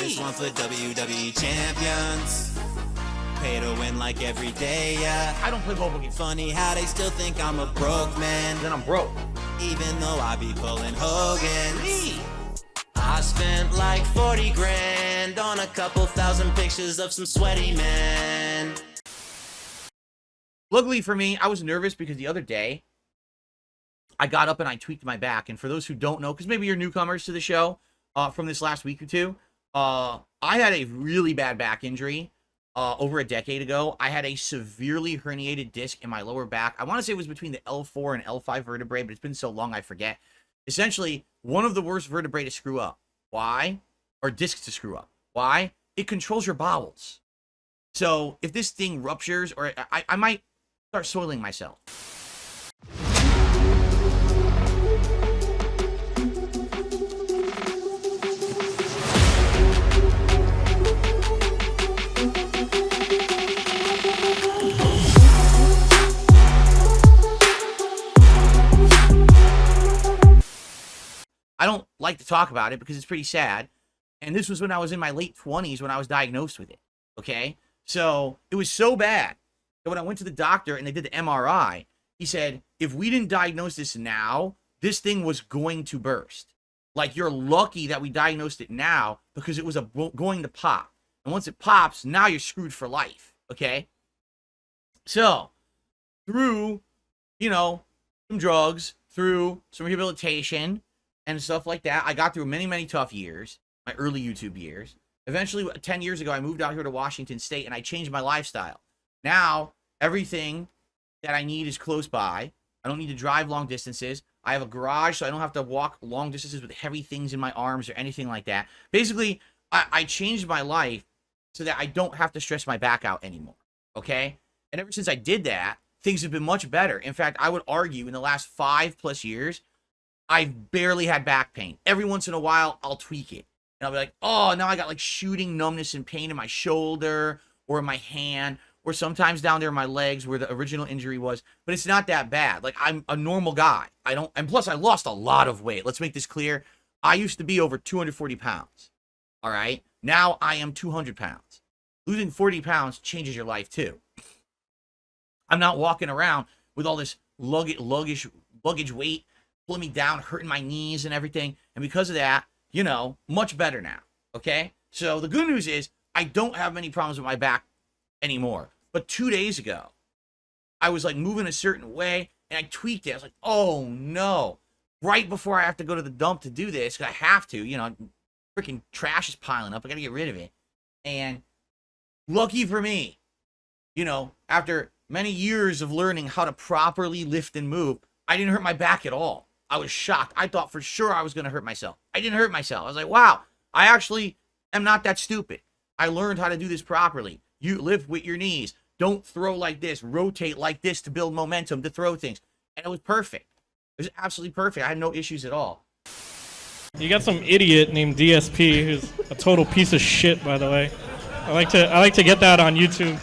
This one for WWE champions. Pay to win like every day, yeah. I don't play mobile games. Funny how they still think I'm a broke man. Then I'm broke. Even though I be pulling Hogan's. I spent like 40 grand on a couple thousand pictures of some sweaty men. Luckily for me, I was nervous because the other day, I got up and I tweaked my back. And for those who don't know, because maybe you're newcomers to the show from this last week or two, I had a really bad back injury over a decade ago. I had a severely herniated disc in my lower back. I want to say it was between the L4 and L5 vertebrae, but it's been so long I forget. Essentially, one of the worst vertebrae to screw up. Why? Or discs to screw up. Why? It controls your bowels. So if this thing ruptures, or I might start soiling myself. I don't like to talk about it because it's pretty sad. And this was when I was in my late 20s when I was diagnosed with it. Okay? So it was so bad that when I went to the doctor and they did the MRI, he said, if we didn't diagnose this now, this thing was going to burst. Like, you're lucky that we diagnosed it now because it was going to pop. And once it pops, now you're screwed for life. Okay? So, through, you know, some drugs, through some rehabilitation and stuff like that, I got through many, many tough years, my early YouTube years. Eventually, 10 years ago, I moved out here to Washington State, and I changed my lifestyle. Now, everything that I need is close by. I don't need to drive long distances. I have a garage, so I don't have to walk long distances with heavy things in my arms or anything like that. Basically, I changed my life so that I don't have to stress my back out anymore, okay? And ever since I did that, things have been much better. In fact, I would argue in the last 5+ years, I've barely had back pain. Every once in a while, I'll tweak it. And I'll be like, oh, now I got like shooting numbness and pain in my shoulder or in my hand or sometimes down there in my legs where the original injury was. But it's not that bad. Like, I'm a normal guy. And plus, I lost a lot of weight. Let's make this clear. I used to be over 240 pounds. All right? Now I am 200 pounds. Losing 40 pounds changes your life too. I'm not walking around with all this luggage weight pulling me down, hurting my knees and everything. And because of that, you know, much better now, okay? So the good news is I don't have many problems with my back anymore. But 2 days ago, I was like moving a certain way and I tweaked it. I was like, oh no. Right before I have to go to the dump to do this, because I have to, you know, freaking trash is piling up. I got to get rid of it. And lucky for me, you know, after many years of learning how to properly lift and move, I didn't hurt my back at all. I was shocked. I thought for sure I was going to hurt myself. I didn't hurt myself. I was like, wow, I actually am not that stupid. I learned how to do this properly. You lift with your knees. Don't throw like this. Rotate like this to build momentum, to throw things. And it was perfect. It was absolutely perfect. I had no issues at all. You got some idiot named DSP who's a total piece of shit, by the way. I like to get that on YouTube.